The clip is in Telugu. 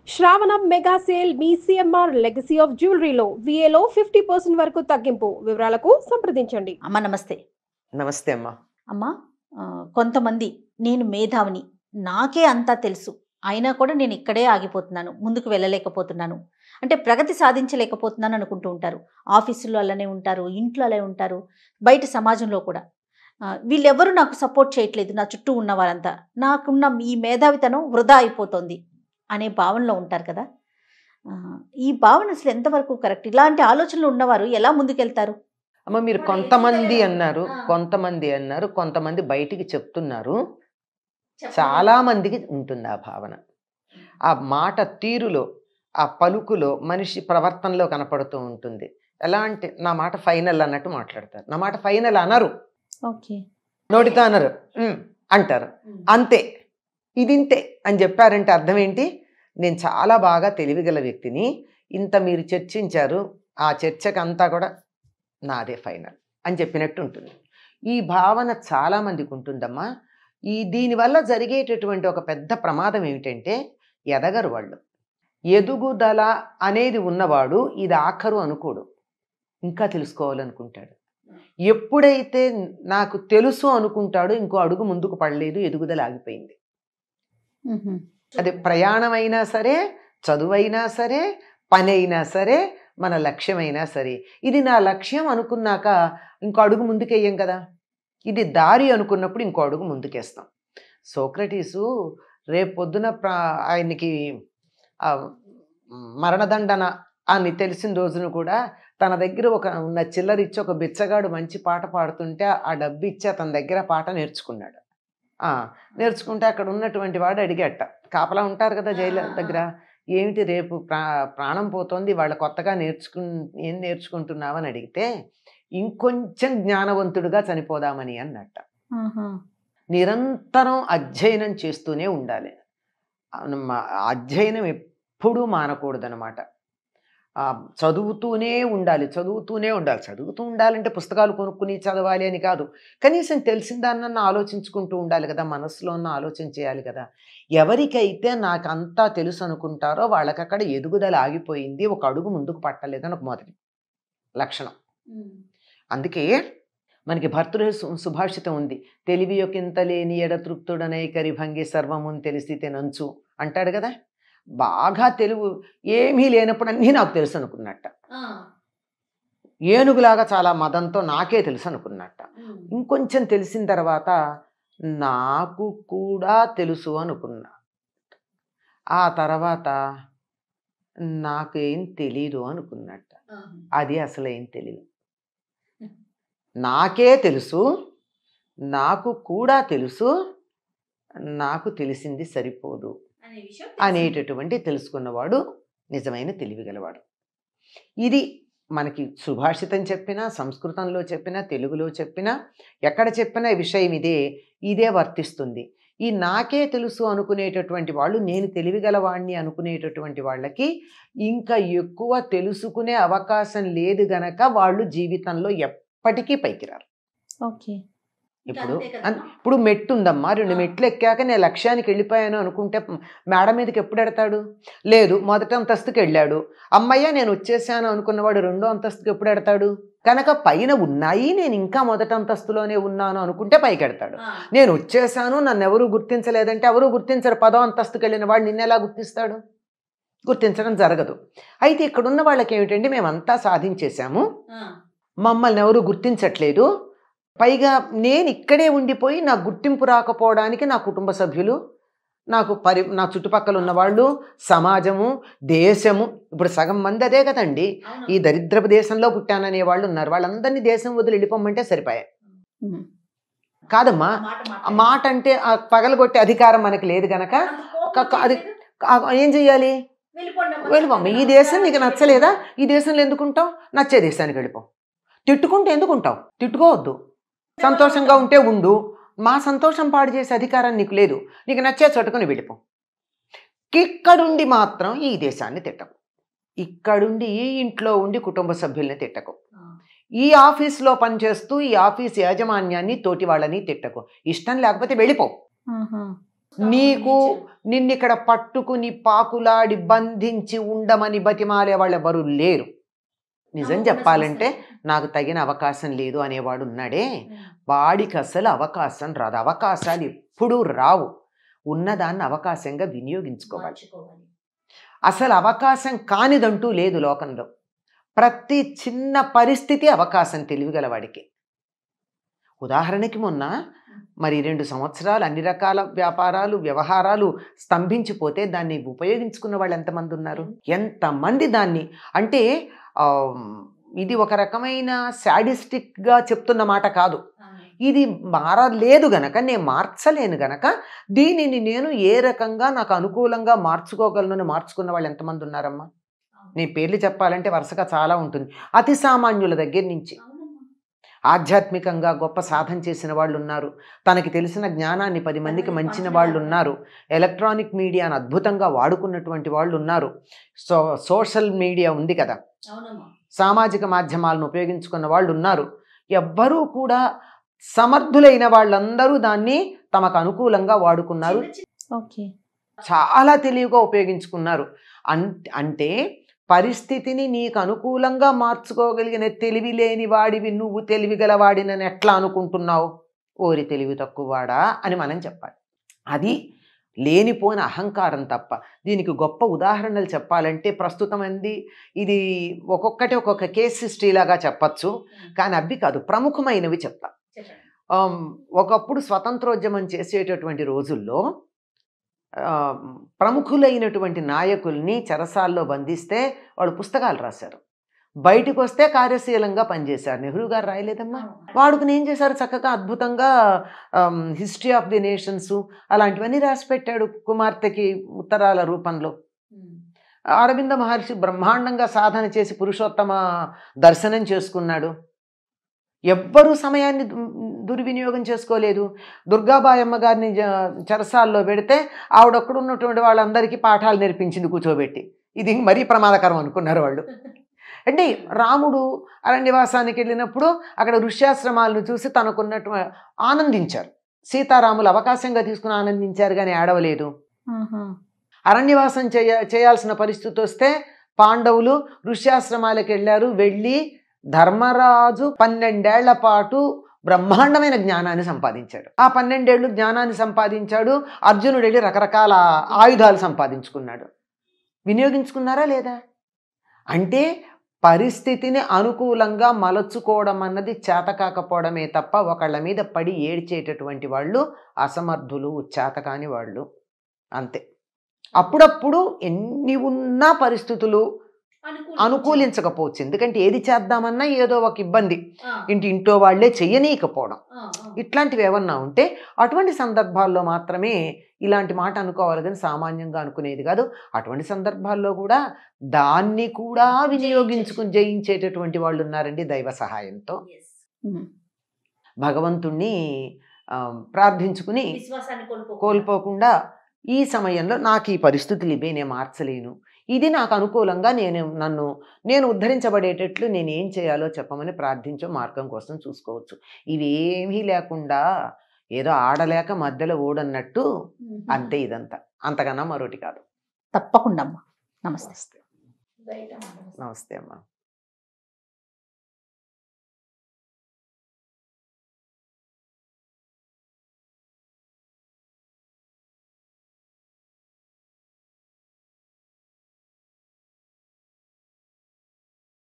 శ్రావణం మెగా సేల్ మీ సిఎంఆర్ లెగసీ ఆఫ్ జ్యువెలరీలో విఏలో 50% వరకు తగ్గింపు. వివరాలకు సంప్రదించండి. అమ్మ నమస్తే. నమస్తే అమ్మా. అమ్మ కొంతమంది నేను మేధావిని, నాకే అంతా తెలుసు, అయినా కూడా నేను ఇక్కడే ఆగిపోతున్నాను, ముందుకు వెళ్ళలేకపోతున్నాను, అంటే ప్రగతి సాధించలేకపోతున్నాను అనుకుంటూ ఉంటారు. ఆఫీసుల్లో అలానే ఉంటారు, ఇంట్లో అలానే ఉంటారు, బయట సమాజంలో కూడా. వీళ్ళెవరూ నాకు సపోర్ట్ చేయట్లేదు, నా చుట్టూ ఉన్న వారంతా నాకున్న ఈ మేధావితనం వృధా అయిపోతుంది అనే భావనలో ఉంటారు కదా. ఈ భావన అసలు ఎంతవరకు కరెక్ట్? ఇలాంటి ఆలోచనలు ఉన్నవారు ఎలా ముందుకెళ్తారు? అమ్మ మీరు కొంతమంది అన్నారు, కొంతమంది బయటికి చెప్తున్నారు. చాలా మందికి ఉంటుంది ఆ భావన. ఆ మాట తీరులో, ఆ పలుకులో, మనిషి ప్రవర్తనలో కనపడుతూ ఉంటుంది. ఎలా అంటే నా మాట ఫైనల్ అన్నట్టు మాట్లాడతారు. నా మాట ఫైనల్ అనరు, ఓకే, నోటితో అనరు, అంటారు అంతే. ఇదింతే అని చెప్పారంటే అర్థం ఏంటి? నేను చాలా బాగా తెలివిగల వ్యక్తిని, ఇంత మీరు చర్చించారు, ఆ చర్చకంతా కూడా నాదే ఫైనల్ అని చెప్పినట్టు ఉంటుంది. ఈ భావన చాలామందికి ఉంటుందమ్మా. దీనివల్ల జరిగేటటువంటి ఒక పెద్ద ప్రమాదం ఏమిటంటే ఎదగరు వాళ్ళు. ఎదుగుదల అనేది ఉన్నవాడు ఇది ఆఖరు అనుకోడు, ఇంకా తెలుసుకోవాలనుకుంటాడు. ఎప్పుడైతే నాకు తెలుసు అనుకుంటాడో ఇంకో అడుగు ముందుకు పడలేదు, ఎదుగుదల ఆగిపోయింది. అది ప్రయాణం అయినా సరే, చదువైనా సరే, పని అయినా సరే, మన లక్ష్యమైనా సరే. ఇది నా లక్ష్యం అనుకున్నాక ఇంకో అడుగు ముందుకేయం కదా. ఇది దారి అనుకున్నప్పుడు ఇంకో అడుగు ముందుకేస్తాం. సోక్రటీసు రేపు పొద్దున ఆయనకి మరణదండన అని తెలిసిన రోజున కూడా తన దగ్గర ఉన్న చిల్లరిచ్చి ఒక బిచ్చగాడు మంచి పాట పాడుతుంటే ఆ డబ్బు ఇచ్చి అతని దగ్గర పాట నేర్చుకున్నాడు. నేర్చుకుంటే అక్కడ ఉన్నటువంటి వాడు అడిగేట, కాపలా ఉంటారు కదా జైలు దగ్గర, ఏమిటి రేపు ప్రాణం పోతోంది, వాళ్ళ కొత్తగా ఏం నేర్చుకుంటున్నావని అడిగితే ఇంకొంచెం జ్ఞానవంతుడుగా చనిపోదామని అన్నట్ట. నిరంతరం అధ్యయనం చేస్తూనే ఉండాలి. అధ్యయనం ఎప్పుడూ మానకూడదనమాట. చదువుతూనే ఉండాలి. చదువుతూ ఉండాలంటే పుస్తకాలు కొనుక్కుని చదవాలి అని కాదు, కనీసం తెలిసిన దాన్నన్నా ఆలోచించుకుంటూ ఉండాలి కదా, మనసులో ఉన్న ఆలోచన చేయాలి కదా. ఎవరికైతే నాకు అంతా తెలుసు అనుకుంటారో వాళ్ళకి అక్కడ ఎదుగుదల ఆగిపోయింది, ఒక అడుగు ముందుకు పట్టలేదని ఒక మొదటి లక్షణం. అందుకే మనకి భర్తృహరి సుభాషితం ఉంది, తెలివి యొకింత లేని ఎడతృప్తుడనై కరిభంగి సర్వమున్ తెలిసితే నంచు అంటాడు కదా. బాగా తెలుగు ఏమీ లేనప్పుడు అన్నీ నాకు తెలుసు అనుకున్నట్ట, ఏనుగులాగా చాలా మదంతో నాకే తెలుసు అనుకున్నట్ట. ఇంకొంచెం తెలిసిన తర్వాత నాకు కూడా తెలుసు అనుకున్నా, ఆ తర్వాత నాకేం తెలీదు అనుకున్నట్ట. అది అసలేం తెలియదు. నాకే తెలుసు, నాకు కూడా తెలుసు, నాకు తెలిసింది సరిపోదు అనేటటువంటి తెలుసుకున్నవాడు నిజమైన తెలివిగలవాడు. ఇది మనకి సుభాషితం చెప్పినా, సంస్కృతంలో చెప్పినా, తెలుగులో చెప్పినా, ఎక్కడ చెప్పినా విషయం ఇదే వర్తిస్తుంది. ఈ నాకే తెలుసు అనుకునేటటువంటి వాళ్ళు, నేను తెలివిగలవాణ్ణి అనుకునేటటువంటి వాళ్ళకి ఇంకా ఎక్కువ తెలుసుకునే అవకాశం లేదు గనక వాళ్ళు జీవితంలో ఎప్పటికీ పైకి రారు. ఓకే, ఇప్పుడు మెట్టు ఉందమ్మా, 2 మెట్లు ఎక్కాక నేను లక్ష్యానికి వెళ్ళిపోయాను అనుకుంటే మేడ మీదకి ఎప్పుడు ఎడతాడు? లేదు, మొదటి అంతస్తుకి వెళ్ళాడు. అమ్మయ్య నేను వచ్చేసాను అనుకున్నవాడు 2వ అంతస్తుకి ఎప్పుడు ఎడతాడు? కనుక పైన ఉన్నాయి, నేను ఇంకా మొదటి అంతస్తులోనే ఉన్నాను అనుకుంటే పైకి ఎడతాడు. నేను వచ్చేసాను, నన్ను ఎవరూ గుర్తించలేదంటే ఎవరూ గుర్తించరు. 10వ అంతస్తుకి వెళ్ళిన వాడు నిన్నెలా గుర్తిస్తాడు? గుర్తించడం జరగదు. అయితే ఇక్కడున్న వాళ్ళకి ఏమిటంటే మేమంతా సాధించేశాము, మమ్మల్ని ఎవరు గుర్తించట్లేదు, పైగా నేను ఇక్కడే ఉండిపోయి నా గుర్తింపు రాకపోవడానికి నా కుటుంబ సభ్యులు, నా చుట్టుపక్కల ఉన్నవాళ్ళు, సమాజము, దేశము, ఇప్పుడు సగం మంది అదే కదండి. ఈ దరిద్రపు దేశంలో పుట్టాననే వాళ్ళు ఉన్నారు, వాళ్ళందరినీ దేశం వదిలి వెళ్ళిపోమంటే సరిపోయాయి కాదమ్మా. మాట అంటే పగలగొట్టే అధికారం మనకి లేదు గనక అది ఏం చెయ్యాలి? వెళ్ళిపోమ్మ. ఈ దేశం నీకు నచ్చలేదా? ఈ దేశంలో ఎందుకుంటావు? నచ్చే దేశానికి వెళ్ళిపో. తిట్టుకుంటే ఎందుకుంటావు? తిట్టుకోవద్దు. సంతోషంగా ఉంటే ఉండు. మా సంతోషం పాడు చేసే అధికారం నీకు లేదు. నీకు నచ్చే చోటుకుని వెళ్ళిపో. ఇక్కడుండి మాత్రం ఈ దేశాన్ని తిట్టకు, ఇక్కడుండి ఈ ఇంట్లో ఉండి కుటుంబ సభ్యుల్ని తిట్టకు, ఈ ఆఫీస్లో పనిచేస్తూ ఈ ఆఫీస్ యాజమాన్యాన్ని తోటి వాళ్ళని తిట్టకు. ఇష్టం లేకపోతే వెళ్ళిపో. నీకు నిన్నిక్కడ పట్టుకుని పాకులాడి బంధించి ఉండమని బతిమాలే వాళ్ళు ఎవరు లేరు. నిజం చెప్పాలంటే నాకు తగిన అవకాశం లేదు అనేవాడు ఉన్నాడే, వాడికి అసలు అవకాశం రాదు. అవకాశాలు ఎప్పుడూ రావు. ఉన్నదాన్ని అవకాశంగా వినియోగించుకోవాలి. అసలు అవకాశం కానిదంటూ లేదు లోకంలో. ప్రతి చిన్న పరిస్థితి అవకాశం తెలివిగలవాడికి. ఉదాహరణకి మొన్న మరి 2 సంవత్సరాలు అన్ని రకాల వ్యాపారాలు వ్యవహారాలు స్తంభించిపోతే దాన్ని ఉపయోగించుకున్న వాళ్ళు ఎంతమంది ఉన్నారు? ఎంతమంది దాన్ని అంటే ఇది ఒక రకమైన శాడిస్టిక్గా చెప్తున్న మాట కాదు. ఇది మారలేదు గనక, నేను మార్చలేను గనక దీనిని నేను ఏ రకంగా నాకు అనుకూలంగా మార్చుకోగలను మార్చుకున్న వాళ్ళు ఎంతమంది ఉన్నారమ్మా? నేను పేర్లు చెప్పాలంటే వరుసగా చాలా ఉంటుంది. అతి సామాన్యుల దగ్గర నుంచి ఆధ్యాత్మికంగా గొప్ప సాధన చేసిన వాళ్ళు ఉన్నారు. తనకి తెలిసిన జ్ఞానాన్ని 10 మందికి మంచిన వాళ్ళు ఉన్నారు. ఎలక్ట్రానిక్ మీడియాను అద్భుతంగా వాడుకున్నటువంటి వాళ్ళు ఉన్నారు. సోషల్ మీడియా ఉంది కదా, సామాజిక మాధ్యమాలను ఉపయోగించుకున్న వాళ్ళు ఉన్నారు. ఎవ్వరూ కూడా సమర్థులైన వాళ్ళందరూ దాన్ని తమకు అనుకూలంగా వాడుకున్నారు. చాలా తెలివిగా ఉపయోగించుకున్నారు. అంటే పరిస్థితిని నీకు అనుకూలంగా మార్చుకోగలిగిన తెలివి లేని వాడివి నువ్వు తెలివిగల వాడినని ఎట్లా అనుకుంటున్నావు? ఓరి తెలివి తక్కువవాడా అని మనం చెప్పాలి. అది లేనిపోయిన అహంకారం తప్ప. దీనికి గొప్ప ఉదాహరణలు చెప్పాలంటే ప్రస్తుతం ఇది ఒక్కొక్కటి ఒక్కొక్క కేస్ హిస్టరీలాగా చెప్పచ్చు, కానీ అవి కాదు, ప్రముఖమైనవి చెప్తా. ఒకప్పుడు స్వతంత్రోద్యమం చేసేటటువంటి రోజుల్లో ప్రముఖులైనటువంటి నాయకుల్ని చెరసాల్లో బంధిస్తే వాళ్ళు పుస్తకాలు రాశారు. బయటకు వస్తే కార్యశీలంగా పనిచేశారు. నెహ్రూ గారు రాయలేదమ్మా. వాడుకుని ఏం చేశారు? చక్కగా అద్భుతంగా హిస్టరీ ఆఫ్ ది నేషన్స్ అలాంటివన్నీ రాసి పెట్టాడు కుమార్తెకి ఉత్తరాల రూపంలో. అరవింద మహర్షి బ్రహ్మాండంగా సాధన చేసి పురుషోత్తమ దర్శనం చేసుకున్నాడు. ఎవ్వరూ సమయాన్ని దుర్వినియోగం చేసుకోలేదు. దుర్గాబాయమ్మ గారిని చెరసాల్లో పెడితే ఆవిడొక్కడు ఉన్నటువంటి వాళ్ళందరికీ పాఠాలు నేర్పించింది కూర్చోబెట్టి. ఇది మరీ ప్రమాదకరం అనుకున్నారు వాళ్ళు. అంటే రాముడు అరణ్యవాసానికి వెళ్ళినప్పుడు అక్కడ ఋష్యాశ్రమాలను చూసి తనకున్నట్టు ఆనందించారు. సీతారాములు అవకాశంగా తీసుకుని ఆనందించారు, కానీ ఏడవలేదు. అరణ్యవాసం చేయాల్సిన పరిస్థితి వస్తే పాండవులు ఋష్యాశ్రమాలకు వెళ్ళారు. వెళ్ళి ధర్మరాజు 12 ఏళ్ల పాటు బ్రహ్మాండమైన జ్ఞానాన్ని సంపాదించాడు. ఆ 12 ఏళ్ళు జ్ఞానాన్ని సంపాదించాడు. అర్జునుడు వెళ్ళి రకరకాల ఆయుధాలు సంపాదించుకున్నాడు. వినియోగించుకున్నారా లేదా? అంటే పరిస్థితిని అనుకూలంగా మలచుకోవడం అన్నది చేతకాకపోవడమే తప్ప ఒకళ్ళ మీద పడి ఏడ్చేటటువంటి వాళ్ళు అసమర్థులు, చేతకాని వాళ్ళు అంతే. అప్పుడప్పుడు ఎన్ని ఉన్నా పరిస్థితులు అనుకూలించకపోవచ్చు. ఎందుకంటే ఏది చేద్దామన్నా ఏదో ఒక ఇబ్బంది, ఇంట్లో వాళ్లే చెయ్యనీయకపోవడం, ఇట్లాంటివి ఏమన్నా ఉంటే అటువంటి సందర్భాల్లో మాత్రమే ఇలాంటి మాట అనుకోవాలి, కానీ సామాన్యంగా అనుకునేది కాదు. అటువంటి సందర్భాల్లో కూడా దాన్ని కూడా వినియోగించుకుని జయించేటటువంటి వాళ్ళు ఉన్నారండి దైవ సహాయంతో. భగవంతుణ్ణి ప్రార్థించుకుని కోల్పోకుండా ఈ సమయంలో నాకు ఈ పరిస్థితులు ఇవే, నేను మార్చలేను, ఇది నాకు అనుకూలంగా నేను ఉద్ధరించబడేటట్లు నేను ఏం చేయాలో చెప్పమని ప్రార్థించే మార్గం కోసం చూసుకోవచ్చు. ఇవేమీ లేకుండా ఏదో ఆడలేక మధ్యలో ఓడన్నట్టు అంతే. ఇదంతా అంతకన్నా మరొకటి కాదు. తప్పకుండా అమ్మా. నమస్తే. నమస్తే అమ్మా.